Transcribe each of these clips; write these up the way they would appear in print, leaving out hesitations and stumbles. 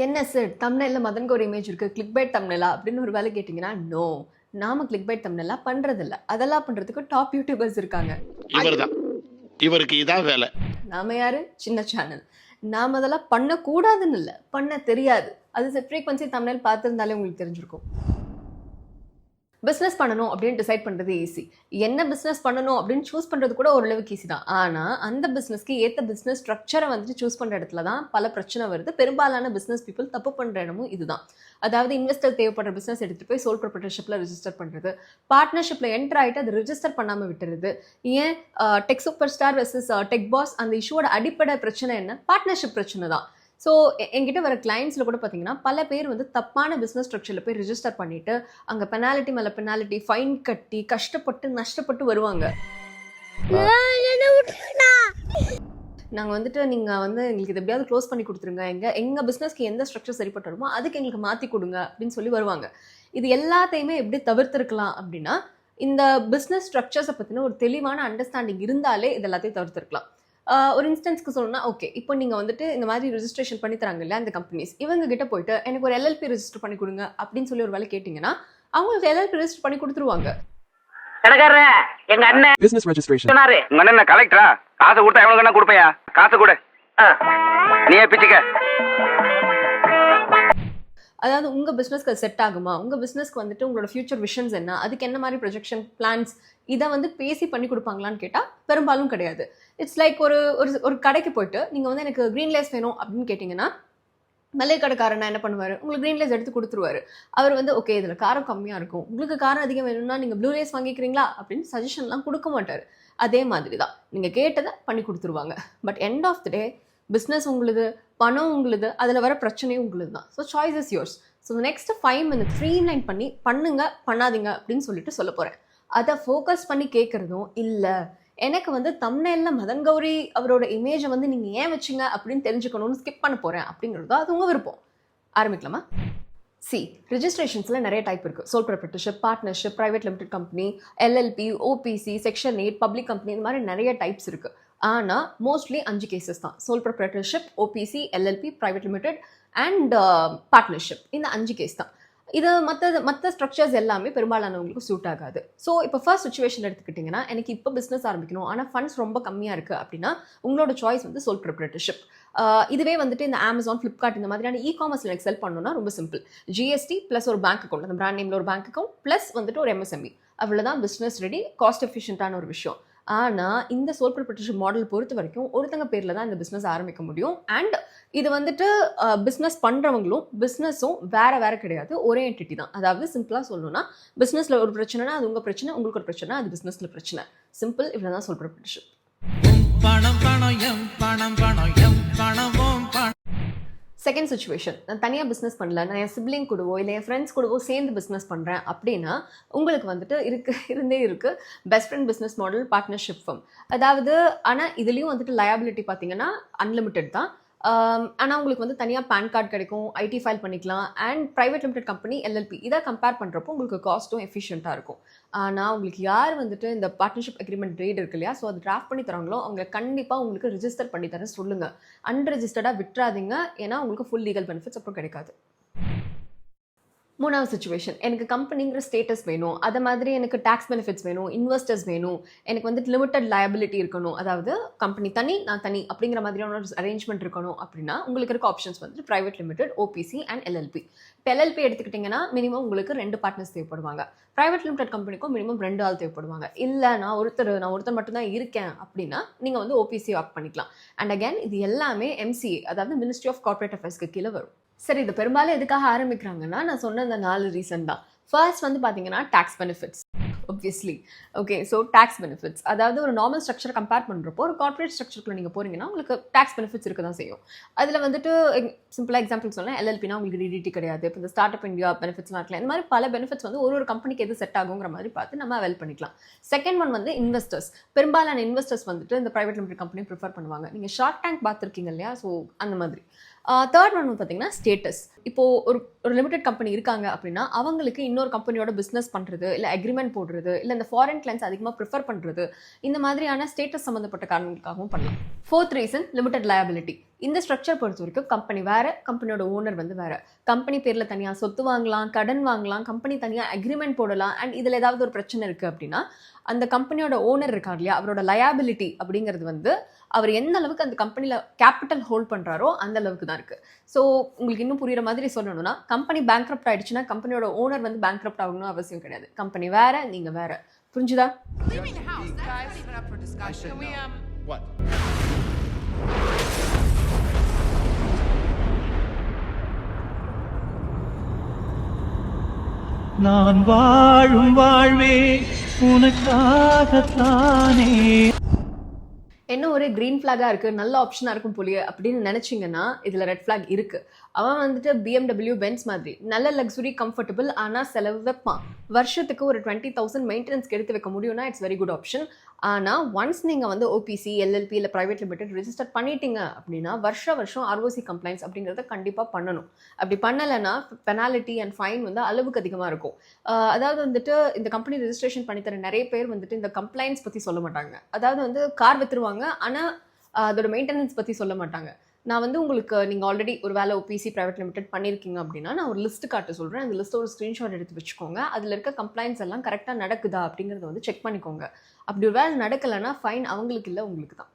என்ன சார் தம்ப்நெயில்ல மதனுக்கு ஒரு இமேஜ் இருக்கு, கிளிக் பைட் தம்ப்நெயிலா அப்படின்னு ஒரு வேலை கேட்டிங்கன்னா, நோ, நாம கிளிக் பைட் தம்ப்நெயிலா பண்றதில்ல. அதெல்லாம் பண்றதுக்கு டாப் யூடியூபர்ஸ் இருக்காங்க. இவர்தான், இவருக்கு இதான் வேலை. நாம யாரு? சின்ன சேனல். நாம அதெல்லாம் பண்ணக்கூடாதுன்னு இல்லை, பண்ண தெரியாது. அது செட் ஃப்ரீக்வன்சி தம்ப்நெயில் பார்த்துருந்தாலே உங்களுக்கு தெரிஞ்சிருக்கும். பிஸ்னஸ் பண்ணணும் அப்படின்னு டிசைட் பண்ணுறது ஈஸி. என்ன பிஸ்னஸ் பண்ணணும் அப்படின்னு சூஸ் பண்ணுறது கூட ஓரளவுக்கு ஈஸி தான். ஆனால் அந்த பிஸ்னஸ்க்கு ஏற்ற பிஸ்னஸ் ஸ்ட்ரக்சரை வந்துட்டு சூஸ் பண்ணுற இடத்துல தான் பல பிரச்சனை வருது. பெரும்பாலான பிஸ்னஸ் பீப்புள் தப்பு பண்ணுற இடமும் இதுதான். அதாவது இன்வெஸ்டர் தேவைப்படுற பிஸ்னஸ் எடுத்துகிட்டு போய் சோல் ப்ரொப்ரைட்டர்ஷிப்பில் ரிஜிஸ்டர் பண்ணுறது, பார்ட்னர்ஷிப்பில் என்டர் ஆகிட்டு அது ரிஜிஸ்டர் பண்ணாமல் விட்டுறது. ஏன் tech super star versus tech pass, அந்த இஷ்யூவோட அடிப்படை பிரச்சனை என்ன? பார்ட்னர்ஷிப் பிரச்சனை தான். ஸோ என்கிட்ட வர கிளைண்ட்ஸில் கூட பார்த்தீங்கன்னா பல பேர் வந்து தப்பான பிஸ்னஸ் ஸ்ட்ரக்சரில் போய் ரிஜிஸ்டர் பண்ணிவிட்டு அங்கே பெனாலிட்டி மேலே பெனாலிட்டி ஃபைன் கட்டி கஷ்டப்பட்டு நஷ்டப்பட்டு வருவாங்க. நாங்கள் வந்துட்டு நீங்கள் வந்து எங்களுக்கு இது எப்படியாவது க்ளோஸ் பண்ணி கொடுத்துருங்க, எங்கள் பிஸ்னஸ்க்கு எந்த ஸ்ட்ரக்சர் சரிப்பட்டு வருமோ அதுக்கு எங்களுக்கு மாற்றி கொடுங்க அப்படின்னு சொல்லி வருவாங்க. இது எல்லாத்தையுமே எப்படி தவிர்த்திருக்கலாம் அப்படின்னா, இந்த பிஸ்னஸ் ஸ்ட்ரக்சர்ஸை பற்றின ஒரு தெளிவான அண்டர்ஸ்டாண்டிங் இருந்தாலே இது எல்லாத்தையும் தவிர்த்திருக்கலாம். ஒரு இன்ஸ்டன்ஸ்க்கு சொல்லணும்னா, ஓகே, இப்போ நீங்கள் வந்துட்டு இந்த மாதிரி ரிஜிஸ்ட்ரேஷன் பண்ணி தராங்க இல்லையா அந்த கம்பெனிஸ், இவங்க கிட்ட போயிட்டு எனக்கு ஒரு எல்எல்பி ரெஜிஸ்டர் பண்ணி கொடுங்க அப்படின்னு சொல்லி ஒரு வேலை கேட்டிங்கன்னா அவங்களுக்கு எல்எல்பி ரெஜிஸ்டர் பண்ணி கொடுத்துருவாங்க. எங்க அண்ணன் business registration. சொன்னாரு, உங்க அண்ணன் கலெக்டரா? காசு கொடுத்தா எவ்வளவு கண்ணா கொடுப்பையா? காசு கொடு, நீயே பிச்சுக்க. அதாவது உங்கள் பிஸ்னஸ்க்கு அது செட் ஆகுமா, உங்கள் பிஸ்னஸ்க்கு வந்துட்டு உங்களோட ஃபியூச்சர் விஷன்ஸ் என்ன, அதுக்கு என்ன மாதிரி ப்ரொஜெக்ஷன் பிளான்ஸ், இதை வந்து பேசி பண்ணி கொடுப்பாங்களான்னு கேட்டால் பெரும்பாலும் கிடையாது. இட்ஸ் லைக் ஒரு கடைக்கு போயிட்டு நீங்கள் வந்து எனக்கு க்ரீன் லேஸ் வேணும் அப்படின்னு கேட்டிங்கன்னா மளிகை கடைக்காரன் என்ன பண்ணுவார், உங்களுக்கு க்ரீன் லேஸ் எடுத்து கொடுத்துருவாரு. அவர் வந்து ஓகே இதில் காரம் கம்மியாக இருக்கும், உங்களுக்கு காரம் அதிகம் வேணும்னா நீங்கள் ப்ளூ லேஸ் வாங்கிக்கிறீங்களா அப்படின்னு சஜஷன்லாம் கொடுக்க மாட்டார். அதே மாதிரி தான் நீங்கள் கேட்டதை பண்ணி கொடுத்துருவாங்க. But end of the day business உங்களுது, பணம் உங்களுது, அதில் வர பிரச்சனையும் உங்களுது தான். So choice is yours. So next 5 minutes streamline பண்ணி பண்ணுங்க பண்ணாதீங்க அப்படின்னு சொல்லிட்டு சொல்ல போகிறேன். அதை ஃபோக்கஸ் பண்ணி கேட்குறதும் இல்லை, எனக்கு வந்து தம்ப்நெயில்ல மதன் கௌரி அவரோட இமேஜை வந்து நீங்கள் ஏன் வச்சிங்க அப்படின்னு தெரிஞ்சுக்கணும்னு ஸ்கிப் பண்ண போகிறேன் அப்படிங்கிறதோ அது உங்கள் விருப்பம். ஆரம்பிக்கலாமா? ரிஜிஸ்ட்ரேஷன்ஸில் நிறைய டைப் இருக்குது. Sole proprietorship, partnership, private limited company, LLP, OPC, section 8, public company, இந்த மாதிரி நிறைய டைப்ஸ் இருக்குது. ஆனால் மோஸ்ட்லி 5 கேசஸ் தான். Sole proprietorship, OPC, LLP, private limited and partnership. இந்த 5 கேஸ் தான். இது மற்ற ஸ்ட்ரக்சர்ஸ் எல்லாமே பெரும்பாலானவங்களுக்கு சூட் ஆகாது. ஸோ இப்போ ஃபர்ஸ்ட் சுச்சுவேஷன் எடுத்துக்கிட்டிங்கன்னா, எனக்கு இப்போ பிஸ்னஸ் ஆரம்பிக்கணும் ஆனால் ஃபண்ட்ஸ் ரொம்ப கம்மியாக இருக்குது அப்படின்னா உங்களோட சாய்ஸ் வந்து சோல் ப்ரொப்ரைட்டர்ஷிப். இதுவே வந்துட்டு இந்த அமேசான், ஃப்ளிப்கார்ட் இந்த மாதிரியான இ-காமர்ஸில் எனக்கு செல் பண்ணணும்னா ரொம்ப சிம்பிள். ஜிஎஸ்டி ப்ளஸ் ஒரு பேங்க் அக்கௌண்ட், அந்த பிராண்ட் நேமில் ஒரு பேங்க் அக்கௌண்ட் ப்ளஸ் வந்துட்டு ஒரு எம்எஸ்எம்இ, அவ்வளோதான் பிஸ்னஸ் ரெடி. காஸ்ட் எஃபிஷியன்ட்டான ஒரு விஷயம். ஆனால் இந்த சோல் ப்ரொப்ரைட்டர்ஷிப் மாடல் பொறுத்த வரைக்கும் ஒருத்தங்க பேரில் தான் இந்த பிஸ்னஸ் ஆரம்பிக்க முடியும். அண்ட் இது வந்துட்டு பிஸ்னஸ் பண்ணுறவங்களும் பிஸ்னஸும் வேறு கிடையாது, ஒரே என்டிட்டி தான். அதாவது சிம்பிளாக சொல்லணும்னா, பிஸ்னஸில் ஒரு பிரச்சனைனா அது உங்கள் பிரச்சனை, உங்களுக்கு ஒரு பிரச்சனை அது பிஸ்னஸில் பிரச்சனை. சிம்பிள், இவ்வளோ தான் சோல் ப்ரொப்ரைட்டர்ஷிப். செகண்ட் சுச்சுவேஷன், நான் தனியாக பிஸ்னஸ் பண்ணல, நான் என் சிப்ளிங் கூடவோ இல்லை என் ஃப்ரெண்ட்ஸ் கூடவோ சேர்ந்து பிஸ்னஸ் பண்ணுறேன் அப்படின்னா உங்களுக்கு வந்துட்டு இருந்தே இருக்குது best friend business model, partnership firm. அதாவது ஆனால் இதுலேயும் வந்துட்டு லயபிலிட்டி பார்த்தீங்கன்னா அன்லிமிட்டெட் தான். ஆனால் உங்களுக்கு வந்து தனியாக பேன் கார்டு கிடைக்கும், ஐடி ஃபைல் பண்ணிக்கலாம். And private limited company, LLB, இதை கம்பேர் பண்ணுறப்போ உங்களுக்கு காஸ்ட்டும் எஃபிஷியண்ட்டாக இருக்கும். ஆனால் உங்களுக்கு யார் வந்துட்டு இந்த பார்ட்னர்ஷிப் அக்ரிமெண்ட் ரேட் இருக்கு இல்லையா, ஸோ அது டிராஃப்ட் பண்ணி தராங்களோ அவங்க கண்டிப்பாக உங்களுக்கு ரிஜிஸ்டர் பண்ணி தர சொல்லுங்கள். அன்ரிஜிஸ்டர்டாக விட்டுறாதீங்க, ஏன்னா உங்களுக்கு ஃபுல் லீகல் பெனிஃபிட்ஸ் அப்புறம் கிடைக்காது. மூணாவது சுச்சுவேஷன், எனக்கு கம்பெனிங்கிற ஸ்டேட்டஸ் வேணும், அதை மாதிரி எனக்கு டேக்ஸ் பெனிஃபிட்ஸ் வேணும், இன்வெஸ்டர்ஸ் வேணும், எனக்கு வந்துட்டு லிமிட்டட் லயபிலிட்டி இருக்கணும், அதாவது கம்பெனி தனி நான் தனி அப்படிங்கிற மாதிரியான ஒரு அரேஞ்ச்மெண்ட் இருக்கணும் அப்படின்னா உங்களுக்கு இருக்க ஆப்ஷன்ஸ் வந்துட்டு private limited, OBC and LLB. இப்போ எல்எல்பி எடுத்துக்கிட்டிங்கன்னா மினிமம் உங்களுக்கு 2 பார்ட்னர்ஸ் தேவைப்படுவாங்க. ப்ரைவேட் லிமிடெட் கம்பெனிக்கும் மினிமம் 2 ஆள் தேவைப்படுவாங்க. இல்லை நான் ஒருத்தர் மட்டும்தான் இருக்கேன் அப்படின்னா நீங்கள் வந்து ஓபிசி ஆப்ட் பண்ணிக்கலாம். அண்ட் அகேன் இது எல்லாமே எம்சிஏ, அதாவது மினிஸ்ட்ரி ஆஃப் கார்ப்பரேட் அஃபேர்ஸ்க்கு கீழே வரும். சரி, இது பெரும்பாலும் எதுக்காக ஆரம்பிக்கிறாங்கன்னா, நான் சொன்ன இந்த 4 ரீசன் தான். ஃபர்ஸ்ட் வந்து பார்த்தீங்கன்னா tax benefits. Obviously okay, so tax benefits, அதாவது ஒரு நார்மல் ஸ்ட்ரக்சரை கம்பேர் பண்ணுறப்போ ஒரு கார்ப்பரேட் ஸ்ட்ரக்சருக்குள்ள நீங்கள் போகிறீங்கன்னா உங்களுக்கு டேக்ஸ் பெனிஃபிட்ஸ் இருக்க தான் செய்யும். அதில் வந்துட்டு சிம்பிளாக எக்ஸாம்பிள் சொன்னால் எல்எல்பினா உங்களுக்கு டிடிடி கிடையாது. இப்போ இந்த ஸ்டார்ட் அப் இந்தியா பெனிஃபிட்ஸ்லாம் இருக்கலாம். இந்த மாதிரி பல பெனிஃபிட்ஸ் வந்து ஒரு கம்பெனிக்கு எது செட் ஆகுங்கிற மாதிரி பார்த்து நம்ம அவைல் பண்ணிக்கலாம். செகண்ட் ஒன் வந்து இன்வெஸ்டர்ஸ். பெரும்பாலான இன்வெஸ்டர்ஸ் வந்துட்டு இந்த ப்ரைவேட் லிமிடெட் கம்பெனி ப்ரிஃபர் பண்ணுவாங்க. நீங்கள் ஷார்ட் டேங்க் பார்த்துருக்கீங்க இல்லையா, ஸோ அந்த மாதிரி. தேர்ட் ஒன் வந்து பார்த்தீங்கன்னா ஸ்டேட்டஸ். இப்போது ஒரு லிமிடெட் கம்பெனி இருக்காங்க அப்படின்னா அவங்களுக்கு இன்னொரு கம்பெனியோட பிஸ்னஸ் பண்ணுறது, இல்லை அக்ரிமெண்ட் போடுறது, இல்லை இந்த ஃபாரின் கிளைண்ட்ஸ் அதிகமாக ப்ரிஃபர் பண்ணுறது, இந்த மாதிரியான ஸ்டேட்டஸ் சம்மந்தப்பட்ட காரணங்களுக்காகவும் பண்ணலாம். Fourth reason limited liability. இந்த ஸ்ட்ரக்சர் பொறுத்த வரைக்கும் கம்பெனி வேற, கம்பெனியோட ஓனர் வந்து வேற. கம்பெனி பேர்ல தனியா சொத்து வாங்கலாம், கடன் வாங்கலாம், கம்பெனி தனியா அக்ரிமெண்ட் போடலாம். அண்ட் இதுல ஏதாவது ஒரு பிரச்சனை இருக்கு அப்படின்னா அந்த கம்பெனியோட ஓனர் இருக்கார் இல்லையா, அவரோட லயபிலிட்டி அப்படிங்கிறது வந்து அவர் எந்த அளவுக்கு அந்த கம்பெனில கேபிட்டல் ஹோல்ட் பண்றாரோ அந்த அளவுக்கு தான் இருக்கு. ஸோ உங்களுக்கு இன்னும் புரியுற மாதிரி சொல்லணும்னா, கம்பெனி பேங்க்ரப்ட் ஆயிடுச்சுன்னா கம்பெனியோட ஓனர் வந்து பேங்க்ரப்ட் ஆகணும்னு அவசியம் கிடையாது. கம்பெனி வேற, நீங்க வேற. புரிஞ்சுதா? Leaving the house. That's not even up for discussion. Can we What? நான் வாழும் வாழ்வே உனக்காகத்தானே. என்ன ஒரே கிரீன் ஃபிளாகா இருக்கு, நல்ல ஆப்ஷனா இருக்கும் போலியே அப்படின்னு நினைச்சீங்கன்னா இதுல ரெட் ஃபிளாக் இருக்கு. அவன் வந்துட்டு BMW பென்ஸ் மாதிரி நல்ல லக்ஸுரி கம்ஃபர்டபுள், ஆனா செலவு வைப்பான். வருஷத்துக்கு ஒரு 20,000 மெயின்டெனன்ஸ்க்கு எடுத்து வைக்க முடியும்னா இட்ஸ் வெரி குட் ஆப்ஷன். ஆனா ஒன்ஸ் நீங்க வந்து OPC, LLP இல்ல பிரைவேட் லிமிடெட் ரெஜிஸ்டர் பண்ணிட்டீங்க அப்படின்னா வருஷம் ROC கம்ப்ளைண்ட்ஸ் அப்படிங்கறத கண்டிப்பா பண்ணணும். அப்படி பண்ணலைன்னா பெனாலிட்டி அண்ட் ஃபைன் வந்து அளவுக்கு அதிகமா இருக்கும். அதாவது வந்துட்டு இந்த கம்பெனி ரெஜிஸ்ட்ரேஷன் பண்ணி தர நிறைய பேர் வந்துட்டு இந்த கம்ப்ளைண்ட்ஸ் பத்தி சொல்ல மாட்டாங்க. அதாவது வந்து கார் வித்துருவாங்க, ஆனா அதோட மெயின்டெனன்ஸ் பத்தி சொல்ல மாட்டாங்க. நான் வந்து உங்களுக்கு நீங்கள் ஆல்ரெடி ஒரு வேலை OPC பிரைவேட் லிமிடெட் பண்ணியிருக்கீங்க அப்படின்னா நான் ஒரு லிஸ்ட் காட்ட சொல்கிறேன். அந்த லிஸ்ட்டை ஒரு ஸ்க்ரீன்ஷாட் எடுத்து வச்சுக்கோங்க. அதில் இருக்க கம்ப்ளைண்ட்ஸ் எல்லாம் கரெக்டாக நடக்குதா அப்படிங்கிறத வந்து செக் பண்ணிக்கோங்க. அப்படி ஒரு வேலை நடக்கலைன்னா ஃபைன் அவங்களுக்கு இல்லை, உங்களுக்கு தான்.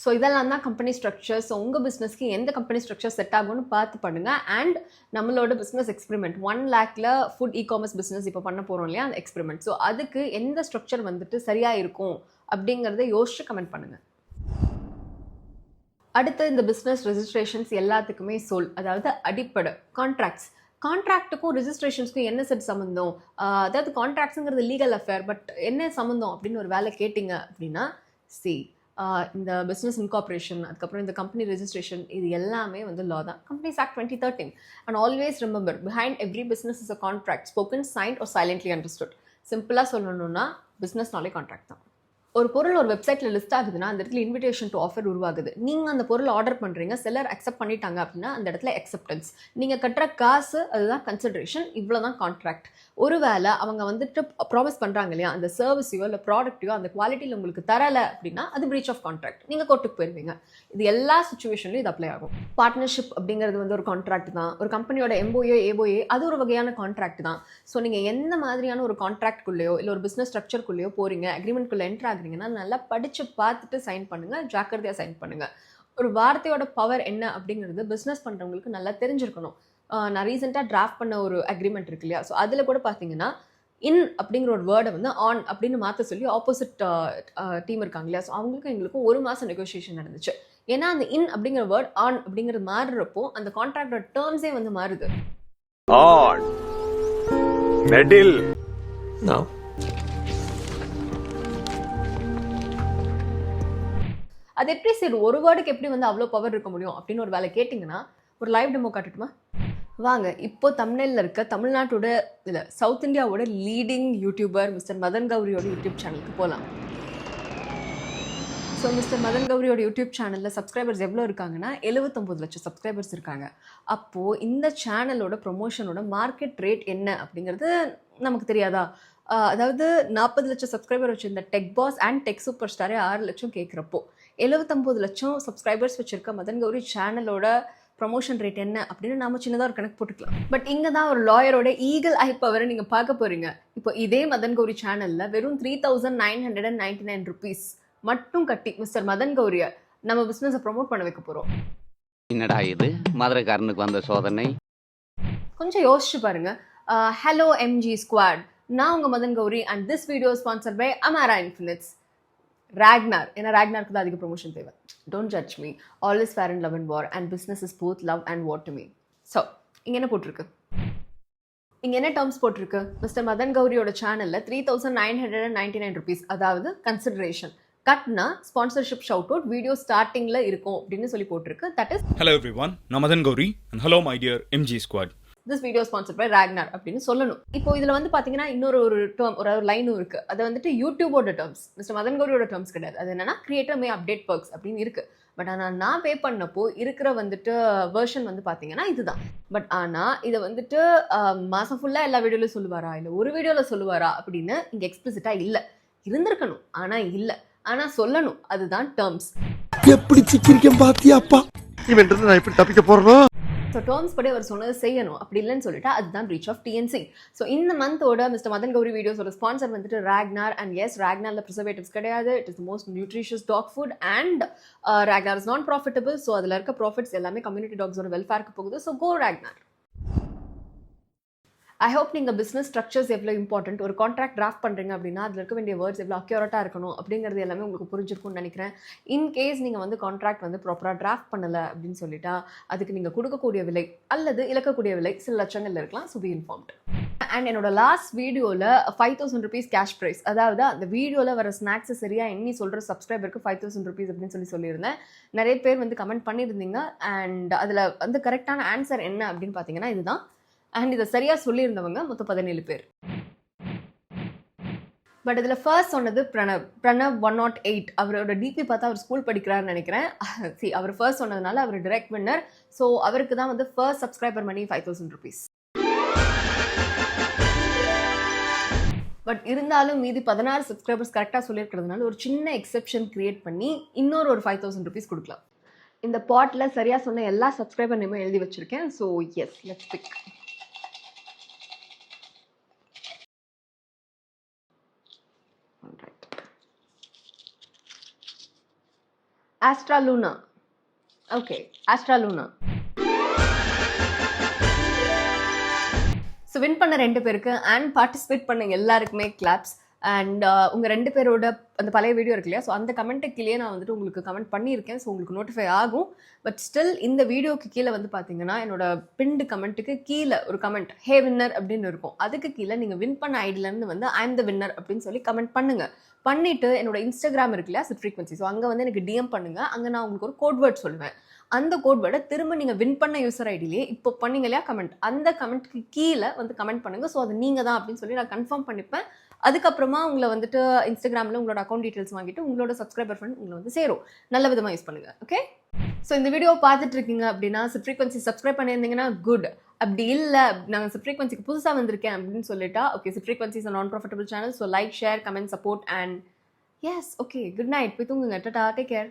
ஸோ இதெல்லாம் தான் கம்பெனி ஸ்ட்ரக்சர். ஸோ உங்கள் பிஸ்னஸ்க்கு எந்த கம்பெனி ஸ்ட்ரக்சர் செட் ஆகும்னு பார்த்து பண்ணுங்கள். அண்ட் நம்மளோட பிஸ்னஸ் எக்ஸ்பெரிமெண்ட் 1 lakhல ஃபுட் காமர்ஸ் பிஸ்னஸ் இப்போ பண்ண போகிறோம் இல்லையா, அந்த எக்ஸ்பெரிமெண்ட். ஸோ அதுக்கு எந்த ஸ்ட்ரக்சர் வந்துட்டு சரியாக இருக்கும் அப்படிங்கிறத யோசிச்சு கமெண்ட் பண்ணுங்கள். அடுத்து இந்த பிஸ்னஸ் ரெஜிஸ்ட்ரேஷன்ஸ் எல்லாத்துக்குமே அதாவது அடிப்படை கான்ட்ராக்டுக்கும் ரெஜிஸ்ட்ரேஷன்ஸ்க்கும் என்ன செட் சம்மந்தம், அதாவது கான்ட்ராக்ட்ஸுங்கிறது லீகல் அஃபேர், பட் என்ன சம்மந்தம் அப்படின்னு ஒரு வேலை கேட்டிங்க அப்படின்னா இந்த பிஸ்னஸ் இன்கார்பரேஷன், அதுக்கப்புறம் இந்த கம்பெனி ரெஜிஸ்ட்ரேஷன், இது எல்லாமே வந்து லா தான். Companies act 2013. And always remember, behind every business is a contract, spoken, signed or silently understood. சிம்பிளாக சொல்லணும்னா பிஸ்னஸ்னாலே கான்ட்ராக்ட் தான். ஒரு பொருள் ஒரு வெப்சைட்டில் லிஸ்ட் ஆகுதுன்னா அந்த இடத்துல இன்விடேஷன் டு ஆஃபர் உருவாகுது. நீங்கள் அந்த பொருள் ஆர்டர் பண்ணுறீங்க, செல்லர் அக்செப்ட் பண்ணிட்டாங்க அப்படின்னா அந்த இடத்துல அக்செப்டன்ஸ். நீங்கள் கட்டுற காசு அதுதான் கன்சிடரேஷன். இவ்வளோ தான் கான்ட்ராக்ட். ஒருவேளை அவங்க வந்துட்டு ப்ராமிஸ் பண்ணுறாங்க இல்லையா, அந்த சர்வீஸையோ இல்லை ப்ராடக்ட்டையோ அந்த குவாலிட்டியில் உங்களுக்கு தரலை அப்படின்னா அது பிரீச் ஆஃப் கான்ட்ராக்ட். நீங்கள் கோர்ட்டுக்கு போயிருவீங்க. இது எல்லா சுச்சுவேஷன்லையும் இது அப்ளை ஆகும். பார்ட்னர்ஷிப் அப்படிங்கிறது வந்து ஒரு கான்ட்ராக்ட் தான். ஒரு கம்பெனியோட MOA, AOA அது ஒரு வகையான கான்ட்ராக்ட் தான். ஸோ நீங்கள் எந்த மாதிரியான ஒரு கான்ட்ராக்ட்குள்ளேயோ இல்லை ஒரு பிஸ்னஸ் ஸ்ட்ரக்சர்க்குள்ளேயோ போகிறீங்க, அக்ரிமெண்ட்குள்ளே என்ட்ரு ஆகுறீங்கன்னா நல்லா படித்து பார்த்துட்டு சைன் பண்ணுங்கள், ஜாக்கிரதையாக சைன் பண்ணுங்கள். ஒரு வார்த்தையோட பவர் என்ன அப்படிங்கிறது பிஸ்னஸ் பண்ணுறவங்களுக்கு நல்லா தெரிஞ்சிருக்கணும். நான் ரீசெண்டாக டிராஃப்ட் பண்ண ஒரு அக்ரிமெண்ட் இருக்கு இல்லையா, ஸோ அதில் கூட பார்த்தீங்கன்னா இன் அப்படிங்கிற ஒரு வேர்டை வந்து ஆன் அப்படின்னு மாற்ற சொல்லி ஆப்போசிட் டீம் இருக்காங்க இல்லையா, ஸோ அவங்களுக்கும் எங்களுக்கும் 1 மாதம் நெகோசியேஷன் நடந்துச்சு. ஏன்னா அந்த இன் அப்படிங்கிற வேர்ட் ஆன் அப்படிங்கிறது மாறுறப்போ அந்த கான்ட்ராக்டோட டேர்ம்ஸே வந்து மாறுது. On. Middle. Now. அது எப்படி சரி ஒரு வேர்டுக்கு எப்படி வந்து அவ்வளோ பவர் இருக்க முடியும் அப்படின்னு ஒரு வேலை கேட்டிங்கன்னா ஒரு லைவ் டெமோ காட்டட்டுமா? வாங்க, இப்போ தமிழ்நாட்டில் இருக்க தமிழ்நாட்டோட இல்லை சவுத் இந்தியாவோட லீடிங் யூடியூபர் மிஸ்டர் மதன் கௌரியோட யூடியூப் சேனலுக்கு போகலாம். ஸோ மிஸ்டர் மதன் கௌரியோட யூடியூப் சேனலில் சப்ஸ்கிரைபர்ஸ் எவ்வளோ இருக்காங்கன்னா 79 லட்சம் சப்ஸ்கிரைபர்ஸ் இருக்காங்க. அப்போது இந்த சேனலோட ப்ரொமோஷனோட மார்க்கெட் ரேட் என்ன அப்படிங்கிறது நமக்கு தெரியாதா? அதாவது 40 லட்சம் சப்ஸ்கிரைபர் வச்சுருந்த tech boss and tech super ஸ்டாரே 6 லட்சம் கேட்குறப்போ 79 லட்சம் சப்ஸ்கிரைபர்ஸ் வச்சுருக்க மதன் கௌரி சேனலோட ப்ரமோஷன் ரேட் என்ன அப்படின்னு நாம சின்னதாக ஒரு கணக்கு போட்டுக்கலாம். பட் இங்கே தான் ஒரு லாயரோட ஈகல் ஐ பவரை நீங்கள் பார்க்க போகிறீங்க. இப்போ இதே மதன் கௌரி சேனலில் வெறும் 3,999 rupees மட்டும் கட்டி மிஸ்டர் மதன் கௌரியை நம்ம பிஸ்னஸை ப்ரொமோட் பண்ண வைக்க போகிறோம். என்னடா இது மதுரைக்காரனுக்கு வந்த சோதனை? கொஞ்சம் யோசிச்சு பாருங்க. ஹலோ MG ஸ்குவாட், நான் உங்கள் Madan Gauri and this video sponsored by Amara infinites. Ragnar, ஏன்னா ராக்னாருக்கு தான் அதிக ப்ரொமோஷன் தேவை. Don't judge me, all is fair and love and war and business is both love and war to me. So இங்கே என்ன போட்டிருக்கு, இங்கே என்ன டேர்ம்ஸ் போட்டிருக்கு? மிஸ்டர் மதன் கௌரியோட சேனலில் 3,999 rupees, அதாவது கன்சிடரேஷன் கட்னா ஸ்பான்சர்ஷிப் ஷவுட் அவுட் வீடியோ ஸ்டார்டிங்கில் இருக்கும் அப்படின்னு சொல்லி போட்டிருக்கு. தட் இஸ் Hello everyone, நான் Madan Gowri and hello my dear MG squad. This video sponsored by Ragnar அப்படின்னு சொல்லணும். இப்போ இதில் வந்து பார்த்தீங்கன்னா இன்னொரு டேர்ம், ஒரு லைனும் இருக்குது. அது வந்துட்டு யூடியூபோட டேர்ம்ஸ், மிஸ்டர் மதன் கௌரியோட டேர்ம்ஸ் கிடையாது. அது என்னன்னா கிரியேட்டர் மே அப்டேட் பர்க்ஸ் அப்படின்னு இருக்குது. பட் ஆனால் நான் பே பண்ணப்போ இருக்கிற வந்துட்டு வெர்ஷன் வந்து பார்த்தீங்கன்னா இதுதான். பட் ஆனால் இதை வந்துட்டு மாதம் ஃபுல்லாக எல்லா வீடியோலையும் சொல்லுவாரா இல்லை ஒரு வீடியோவில் சொல்லுவாரா அப்படின்னு இங்கே எக்ஸ்பிளிசிட்டாக இல்லை. இருந்திருக்கணும் ஆனால் இல்லை, ஆனால் சொல்லணும். அதுதான் டேர்ம்ஸ். எப்படி சிக்கிரிக்கம் பாத்தியாப்பா இவன் நான் எப்படி தப்பிக்க போறனோ. ஸோ டேர்ம்ஸ் படி அவர் சொன்னது செய்யணும், அப்படி இல்லைன்னு சொல்லிட்டு அதுதான் பிரீச் ஆஃப் டிஎன்சி. ஸோ இந்த மந்தோட மிஸ்டர் மதன் கௌரி வீடியோஸோட ஸ்பான்சர் வந்துட்டு ராக்னார். அண்ட் எஸ், ராக்னார்ல ப்ரிசர்வேட்டிவ்ஸ் கிடையாது. It is the most nutritious dog food and Ragnar is non profitable. So அதில் இருக்க ப்ராஃபிட்ஸ் எல்லாமே கம்யூனிட்டி டாக்ஸோட வெல்ஃபேருக்கு போகுது. So go Ragnar. I hope நீங்கள் பிஸ்னஸ் ஸ்ட்ரக்சர்ஸ் எவ்வளோ இம்பார்ட்டன்ட், ஒரு கான்ட்ராக்ட் டிராஃப்ட் பண்ணுறீங்க அப்படின்னா அதில் இருக்க வேண்டிய வேர்ட்ஸ் எவ்வளோ அக்யூரேட்டாக இருக்கணும் அப்படிங்கிறது எல்லாமே உங்களுக்கு புரிஞ்சிருக்கும்னு நினைக்கிறேன். இன்கேஸ் நீங்கள் வந்து கான்ட்ராக்ட் வந்து ப்ராப்பராக டிராஃப்ட் பண்ணலை அப்படின்னு சொல்லிட்டா அதுக்கு நீங்கள் கொடுக்கக்கூடிய விலை அல்லது இழக்கக்கூடிய விலை சில லட்சங்கள் இருக்கலாம். So be informed. அண்ட் என்னோட லாஸ்ட் வீடியோவில் 5000 rupees கேஷ் ப்ரைஸ், அதாவது அந்த வீடியோவில் வர ஸ்நாக்ஸை சரியாக எண்ணி சொல்கிற சப்ஸ்கிரைபருக்கு 5000 rupees அப்படின்னு சொல்லியிருந்தேன். நிறைய பேர் வந்து கமெண்ட் பண்ணியிருந்தீங்க. அண்ட் அதில் வந்து கரெக்டான ஆன்சர் என்ன அப்படின்னு பார்த்தீங்கன்னா இதுதான். அண்ட் இதை சரியாக சொல்லியிருந்தவங்க மொத்தம் 17 பேர். பட் இதில் ஃபர்ஸ்ட் சொன்னது பிரணவ் 108. அவரோட டிபி பார்த்தா அவர் ஸ்கூல் படிக்கிறாருன்னு நினைக்கிறேன். அவர் ஃபர்ஸ்ட் சொன்னதுனால அவர் டிரெக்ட் வின்னர். ஸோ அவருக்கு தான் வந்து first subscriber money 5000 rupees. But இருந்தாலும் மீதி 16 சப்ஸ்கிரைபர்ஸ் கரெக்டாக சொல்லியிருக்கிறதுனால ஒரு சின்ன எக்ஸெப்ஷன் கிரியேட் பண்ணி இன்னொரு ஒரு 5000 rupees கொடுக்கலாம். இந்த பாட்டில் சரியாக சொன்ன எல்லா சப்ஸ்கிரைபர் நேமும் எழுதி வச்சுருக்கேன். So yes, let's pick. Astra Luna. Okay, Astra Luna. So win பண்ண 2 பேருக்கு அண்ட் பார்ட்டிசிபேட் பண்ண எல்லாருக்குமே கிளாப்ஸ். அண்ட் உங்கள் 2 பேரோட அந்த பழைய வீடியோ இருக்கு இல்லையா, ஸோ அந்த கமெண்ட்டுக்கு கீழே நான் வந்துட்டு உங்களுக்கு கமெண்ட் பண்ணியிருக்கேன். ஸோ உங்களுக்கு நோட்டிஃபை ஆகும். பட் ஸ்டில் இந்த வீடியோக்கு கீழே வந்து பார்த்தீங்கன்னா என்னோட பின்டு கமெண்ட்டுக்கு கீழே ஒரு கமெண்ட் ஹே வின்னர் அப்படின்னு இருக்கும். அதுக்கு கீழே நீங்கள் வின் பண்ண ஐடியிலேருந்து வந்து ஐ எம் த வின்னர் அப்படின்னு சொல்லி கமெண்ட் பண்ணுங்கள். பண்ணிவிட்டு என்னோட இன்ஸ்டாகிராம் இருக்கு இல்லையா, சிட் ஃப்ரீக்வன்சி, ஸோ அங்கே வந்து எனக்கு டிஎம் பண்ணுங்கள். அங்கே நான் உங்களுக்கு ஒரு கோட் வேர்ட் சொல்லுவேன். அந்த கோட் வேர்டை திரும்ப நீங்கள் வின் பண்ண யூசர் ஐடியிலே இப்போ பண்ணீங்க இல்லையா கமெண்ட், அந்த கமெண்ட்டுக்கு கீழே வந்து கமெண்ட் பண்ணுங்கள். ஸோ அது நீங்கள் தான் அப்படின்னு சொல்லி நான் கன்ஃபார்ம் பண்ணிப்பேன். அதுக்கப்புறமா உங்களை வந்துட்டு இன்ஸ்டாகிராமில் உங்களோட அக்கௌண்ட் டீட்டெயில்ஸ் வாங்கிட்டு உங்களோட சப்ஸ்கிரைபர் ஃப்ரெண்ட் உங்களை வந்து சேரும். நல்ல விதமாக யூஸ் பண்ணுங்கள். ஓகே, ஸோ இந்த வீடியோ பார்த்துட்டு இருக்கீங்க அப்படின்னா சிட் ஃப்ரீக்வன்சி சப்ஸ்கிரைப் பண்ணியிருந்தீங்கன்னா குட். அப்படி இல்லை நாங்கள் சிட் ஃப்ரீக்வன்சிக்கு புதுசாக வந்திருக்கேன் அப்படின்னு சொல்லிட்டா okay, Chit Frequency is non profitable channel. So like, share, comment, support and yes, okay, good night. போய் தூங்குங்க. டாடா, டேக் கேர்.